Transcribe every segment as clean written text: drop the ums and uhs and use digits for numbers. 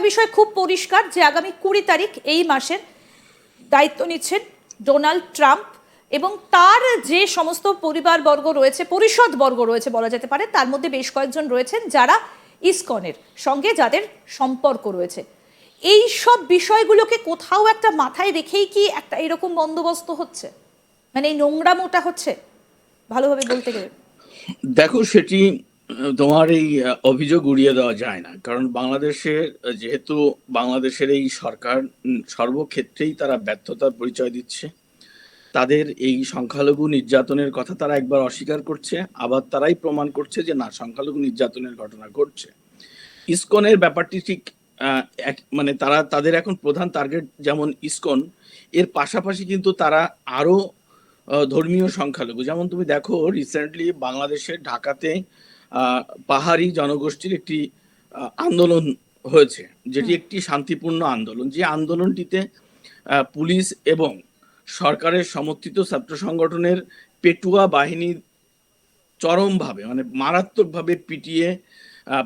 বিষয় খুব পরিষ্কার যে আগামী 20 তারিখ এই মাসের দায়িত্ব নিচ্ছেন ডোনাল্ড ট্রাম্প, এবং তার যে সমস্ত পরিবারবর্গ রয়েছে, পরিষদবর্গ রয়েছে বলা যেতে পারে, তার মধ্যে বেশ কয়েকজন রয়েছেন যারা ইসকনের সঙ্গে যাদের সম্পর্ক রয়েছে। এই সব বিষয়গুলোকে কোথাও একটা মাথায় রেখেই কি একটা এরকম বন্দোবস্ত হচ্ছে, মানে এই নোংরামোটা হচ্ছে ভালোভাবে বলতে গেলে? দেখো, সেটি তোমার এই অভিযোগ উড়িয়ে দেওয়া যায় না, কারণ বাংলাদেশের যেহেতু বাংলাদেশের এই সরকার সর্বক্ষেত্রেই তারা ব্যর্থতার পরিচয় দিচ্ছে। তাদের এই সংখ্যালঘু নির্যাতনের কথা তারা একবার অস্বীকার করছে, আবার তারাই প্রমাণ করছে যে না, সংখ্যালঘু নির্যাতনের ঘটনা ঘটছে। ইসকনের ব্যাপারটি ঠিক মানে তারা তাদের এখন প্রধান টার্গেট যেমন ইসকন, এর পাশাপাশি কিন্তু তারা আরো ধর্মীয় সংখ্যালঘু, যেমন তুমি দেখো রিসেন্টলি বাংলাদেশের ঢাকাতে পাহাড়ি জনগোষ্ঠীর একটি আন্দোলন হয়েছে, যেটি একটি শান্তিপূর্ণ আন্দোলন। যে আন্দোলনটিতে পুলিশ এবং সরকারের সমর্থিত ছাত্র সংগঠনের পেটুয়া বাহিনী চরমভাবে, মানে মারাত্মকভাবে পিটিয়ে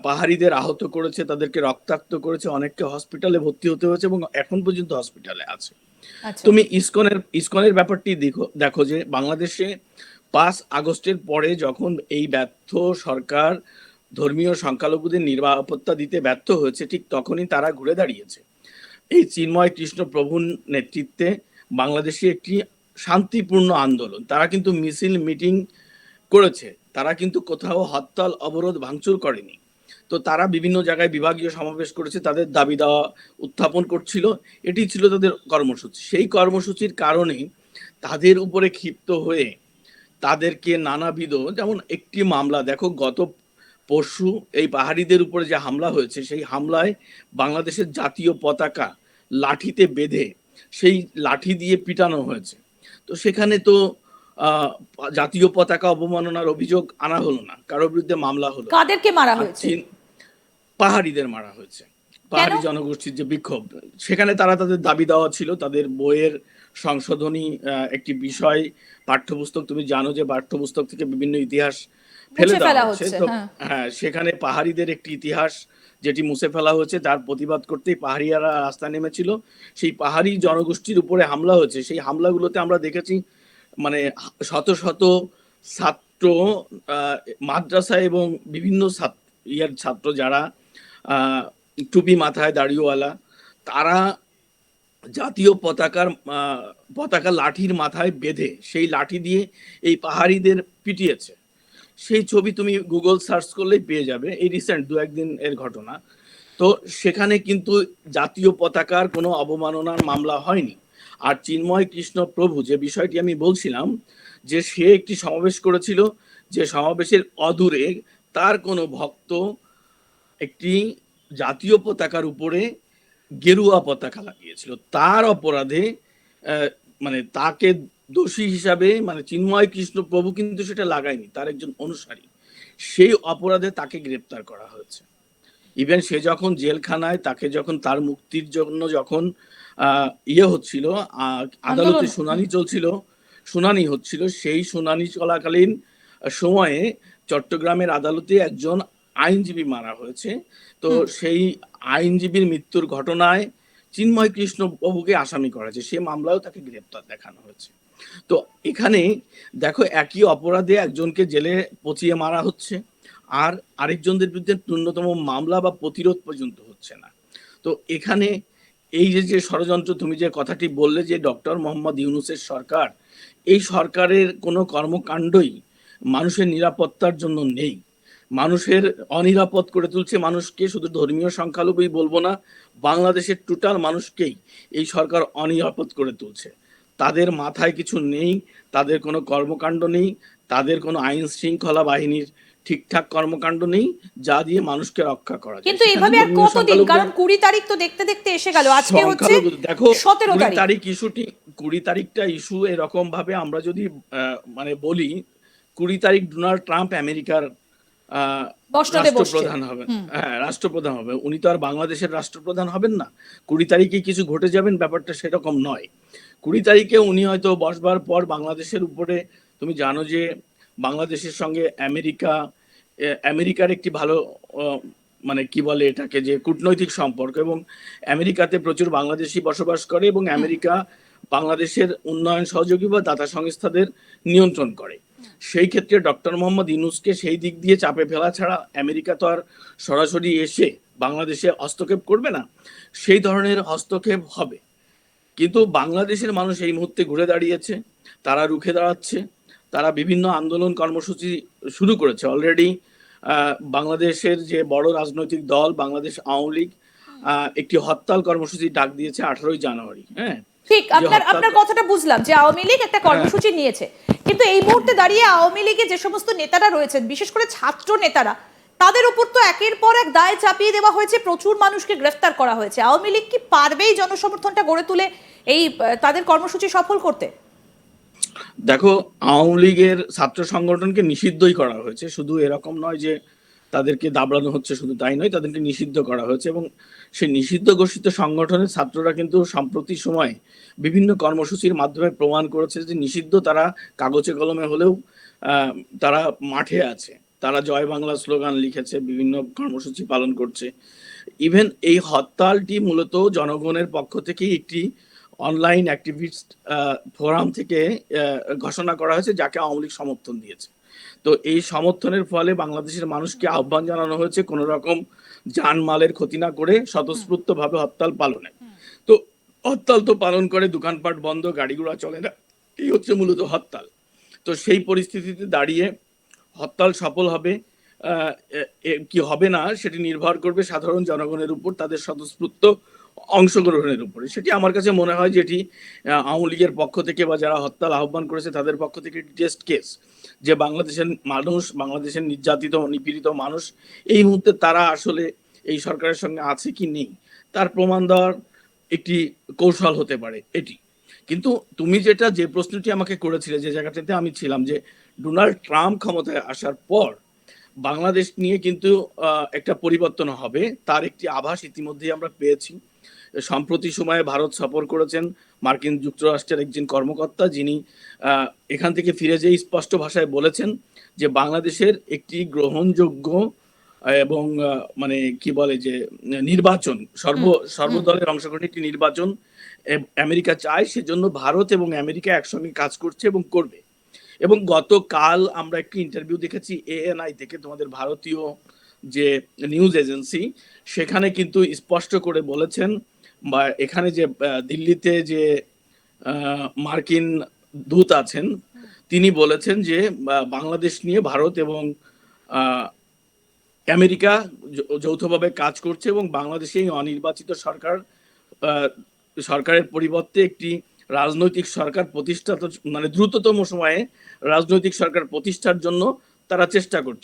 পাহাড়িদের আহত করেছে, তাদেরকে রক্তাক্ত করেছে, অনেককে হসপিটালে ভর্তি হতে হয়েছে এবং এখন পর্যন্ত হসপিটালে আছে। তুমি ইসকনের ব্যাপারটি দেখো যে বাংলাদেশে 5 আগস্টের পরে যখন এই ব্যর্থ সরকার ধর্মীয় সংখ্যালঘুদের নিরাপত্তা দিতে ব্যর্থ হয়েছে, ঠিক তখনই তারা ঘুরে দাঁড়িয়েছে এই চিন্ময় কৃষ্ণ প্রভুর নেতৃত্বে বাংলাদেশে একটি শান্তিপূর্ণ আন্দোলন। তারা কিন্তু মিছিল মিটিং করেছে, তারা কিন্তু কোথাও হরতাল অবরোধ ভাঙচুর করেনি। তো তারা বিভিন্ন জায়গায় বিভাগীয় সমাবেশ করেছে, তাদের দাবি দাওয়া উত্থাপন করছিল, এটি ছিল তাদের কর্মসূচি। সেই কর্মসূচির কারণে তাদের উপরে ক্ষিপ্ত হয়ে তাদেরকে নানাবিধ, যেমন একটি মামলা দেখো, গত পরশু এই পাহাড়িদের উপরে যে হামলা হয়েছে, সেই হামলায় বাংলাদেশের জাতীয় পতাকা লাঠিতে বেঁধে সেই লাঠি দিয়ে পিটানো হয়েছে। তো সেখানে তো জাতীয় পতাকা অবমাননার অভিযোগ আনা হলো না, কারোর বিরুদ্ধে মামলা হলো। কাদেরকে মারা হয়েছে? পাহাড়িদের মারা হয়েছে। পাহাড়ি জনগোষ্ঠীর যে বিক্ষোভ, সেখানে তারা তাদের দাবি দেওয়া ছিল তাদের বইয়ের সংশোধনী, একটি বিষয় পাঠ্যপুস্তক, তুমি জানো যে পাঠ্যপুস্তক থেকে বিভিন্ন ইতিহাস ফেলে দেওয়া হচ্ছে। তো হ্যাঁ, সেখানে পাহাড়িদের একটি ইতিহাস যেটি মুছে ফেলা হয়েছে, তার প্রতিবাদ করতেই পাহাড়িয়ারা রাস্তায় নেমেছিল। সেই পাহাড়ি জনগোষ্ঠীর উপরে হামলা হয়েছে, সেই হামলাগুলোতে আমরা দেখেছি মানে শত শত ছাত্র, মাদ্রাসা এবং বিভিন্ন ছাত্র যারা টুপি মাথায় দাড়িওয়ালা, তারা জাতীয় পতাকা লাঠির মাথায় বেঁধে সেই লাঠি দিয়ে এই পাহাড়িদের পিটিয়েছে। সেই ছবি তুমি গুগল সার্চ করলেই পেয়ে যাবে, এই রিসেন্ট 2-1 দিন এর ঘটনা। তো সেখানে কিন্তু জাতীয় পতাকার কোনো অবমাননার মামলা হয়নি। আর চিন্ময় কৃষ্ণ প্রভু, যে বিষয়টি আমি বলছিলাম, যে সে একটি সমাবেশ করেছিল, যে সমাবেশের অদূরে তার কোনো ভক্ত একটি জাতীয় পতাকার উপরে গেরুয়া পতাকা লাগিয়েছিল। তার অপরাধে মানে তাকে দোষী হিসাবে, মানে চিন্ময় কৃষ্ণ প্রভু কিন্তু সেটা লাগায়নি, তার একজন অনুসারী, সেই অপরাধে তাকে গ্রেপ্তার করা হয়েছে। ইভেন সে যখন জেলখানায়, তাকে যখন তার মুক্তির জন্য যখন হচ্ছিল, আদালতে শুনানি হচ্ছিল, সেই শুনানি চলাকালীন সময়ে চট্টগ্রামের আদালতে একজন আইনজীবী মারা হয়েছে। তো সেই আইনজীবীর মৃত্যুর ঘটনায় চিন্ময় কৃষ্ণ প্রভুকে আসামি করা হয়েছে, সে মামলাও তাকে গ্রেপ্তার দেখানো হয়েছে। তো এখানে দেখো, একই অপরাধে একজনকে জেলে পচিয়ে মারা হচ্ছে, আর আরেকজনদের বিরুদ্ধে ন্যূনতম মামলা বা প্রতিরোধ পর্যন্ত হচ্ছে না। তো এখানে এই যে ষড়যন্ত্র, তুমি যে কথাটি বললে যে ডক্টর মোহাম্মদ ইউনূসের সরকার, এই সরকারের কোনো কর্মকাণ্ডই মানুষের নিরাপত্তার জন্য নেই, মানুষের অনিরাপদ করে তুলছে মানুষকে। শুধু ধর্মীয় সংখ্যালঘুই বলবো না, বাংলাদেশের টোটাল মানুষকেই এই সরকার অনিরাপদ করে তুলছে। তাদের মাথায় কিছু নেই, তাদের কোনো কর্মকাণ্ড নেই, তাদের কোনো আইন শৃঙ্খলা বাহিনীর ঠিকঠাক কর্মকাণ্ড নেই যা দিয়ে মানুষকে রক্ষা করা যায়। কিন্তু এভাবে আর কতদিন? কারণ 20 তারিখ তো দেখতে দেখতে এসে গেল, আজকে হচ্ছে দেখো 17 তারিখ ইস্যুটি, 20 তারিখটা ইস্যু এরকম ভাবে আমরা যদি মানে বলি, 20 তারিখ ডোনাল্ড ট্রাম্প আমেরিকার রাষ্ট্রপ্রধান হবেন। হ্যাঁ, রাষ্ট্রপ্রধান হবে, উনি তো আর বাংলাদেশের রাষ্ট্রপ্রধান হবেন না। 20 তারিখে কিছু ঘটে যাবেন, ব্যাপারটা সেরকম নয়। 20 তারিখে উনি হয়তো বসবার পর বাংলাদেশের উপরে, তুমি জানো যে বাংলাদেশের সঙ্গে আমেরিকার একটি ভালো মানে কি বলে এটাকে, যে কূটনৈতিক সম্পর্ক, এবং আমেরিকাতে প্রচুর বাংলাদেশি বসবাস করে এবং আমেরিকা বাংলাদেশের উন্নয়ন সহযোগী বা দাতা সংস্থাদের নিয়ন্ত্রণ করে। সেই ক্ষেত্রে ডক্টর মোহাম্মদ ইউনূসকে সেই দিক দিয়ে চাপে ফেলা ছাড়া আমেরিকা তো আর সরাসরি এসে বাংলাদেশে হস্তক্ষেপ করবে না। সেই ধরনের হস্তক্ষেপ হবে, কিন্তু বাংলাদেশের মানুষ এই মুহূর্তে ঘুরে দাঁড়িয়েছে, তারা রুখে দাঁড়াচ্ছে, তারা বিভিন্ন আন্দোলন কর্মসূচি শুরু করেছে অলরেডি। বাংলাদেশের যে বড় রাজনৈতিক দল বাংলাদেশ আওয়ামী লীগ একটি হরতাল কর্মসূচি ডাক দিয়েছে 18ই জানুয়ারি। হ্যাঁ, ঠিক, যে আপনার হরতাল, আপনার কথাটা বুঝলাম যে আওয়ামী লীগ একটা কর্মসূচি নিয়েছে, কিন্তু এই মুহূর্তে দাঁড়িয়ে আওয়ামী লীগে যে সমস্ত নেতারা রয়েছেন, বিশেষ করে ছাত্র নেতারা, তাদের উপর তো একের পর এক দায় চাপিয়ে দেওয়া হয়েছে, প্রচুর মানুষকে গ্রেফতার করা হয়েছে। আওয়ামী লীগ কি পারবেই জনসমর্থনটা গড়ে তুলে এই তাদের কর্মসূচি সফল করতে? দেখো, আওয়ামী লীগের ছাত্র সংগঠনকে নিষিদ্ধই করা হয়েছে, শুধু এরকম নয় যে তাদেরকে দাবড়ানো হচ্ছে, শুধু তাই নয়, তাদেরকে নিষিদ্ধ করা হয়েছে। এবং সেই নিষিদ্ধ ঘোষিত সংগঠনের ছাত্ররা কিন্তু সাম্প্রতিক সময়ে বিভিন্ন কর্মসূচির মাধ্যমে প্রমাণ করেছে যে নিষিদ্ধ তারা কাগজে কলমে হলেও তারা মাঠে আছে, তারা জয় বাংলা স্লোগান লিখেছে, বিভিন্ন কর্মসূচি পালন করছে। ইভেন এই হরতালটি মূলত জনগণের পক্ষ থেকেই একটি অনলাইন অ্যাক্টিভিস্ট ফোরাম থেকে ঘোষণা করা হয়েছে, যাকে আওয়ামী লীগ সমর্থন দিয়েছে। তো এই সমর্থনের ফলে বাংলাদেশের মানুষকে আহ্বান জানানো হয়েছে কোন রকম জানমালের ক্ষতি না করে স্বতঃস্ফূর্ত ভাবে হরতাল পালনে। তো হরতাল তো পালন করে, দোকানপাট বন্ধ, গাড়ি ঘোড়া চলে না, এই হচ্ছে মূলত হরতাল। তো সেই পরিস্থিতিতে দাঁড়িয়ে হরতাল সফল হবে কি হবে না সেটি নির্ভর করবে সাধারণ জনগণের উপর, তাদের স্বতঃস্ফূর্ত অংশগ্রহণের উপরে। সেটি আমার কাছে মনে হয় যেটি আওয়ামী লীগের পক্ষ থেকে বা যারা হরতাল আহ্বান করেছে তাদের পক্ষ থেকে টেস্ট কেস, যে বাংলাদেশের মানুষ, বাংলাদেশের নির্যাতিত নিপীড়িত মানুষ এই মুহূর্তে তারা আসলে এই সরকারের সঙ্গে আছে কি নেই তার প্রমাণ দেওয়ার একটি কৌশল হতে পারে এটি। কিন্তু তুমি যে প্রশ্নটি আমাকে করেছিলে, যে জায়গাটাতে আমি ছিলাম, যে ডোনাল্ড ট্রাম্প ক্ষমতায় আসার পর বাংলাদেশ নিয়ে কিন্তু একটা পরিবর্তন হবে, তার একটি আভাস ইতিমধ্যেই আমরা পেয়েছি। সম্প্রতি সময়ে ভারত সফর করেছেন মার্কিন যুক্তরাষ্ট্রের একজন কর্মকর্তা, যিনি এখান থেকে ফিরে যেয়ে স্পষ্ট ভাষায় বলেছেন যে বাংলাদেশের একটি গ্রহণযোগ্য এবং মানে কি বলে যে নির্বাচন, সর্বদলের অংশগ্রহণে একটি নির্বাচন আমেরিকা চায়, সেজন্য ভারত এবং আমেরিকা একসঙ্গে কাজ করছে এবং করবে। এবং গতকাল আমরা একটি ইন্টারভিউ দেখেছি ANI থেকে, তোমাদের ভারতীয় যে নিউজ এজেন্সি, সেখানে কিন্তু স্পষ্ট করে বলেছেন, বা এখানে যে দিল্লিতে যে মার্কিন দূত আছেন তিনি বলেছেন যে বাংলাদেশ নিয়ে ভারত এবং আমেরিকা যৌথভাবে কাজ করছে এবং বাংলাদেশে এই অনির্বাচিত সরকারের পরিবর্তে একটি রাজনৈতিক সরকার প্রতিষ্ঠা, মানে দ্রুততম সময়ে রাজনৈতিক সরকার প্রতিষ্ঠার জন্য তারা চেষ্টা করছে।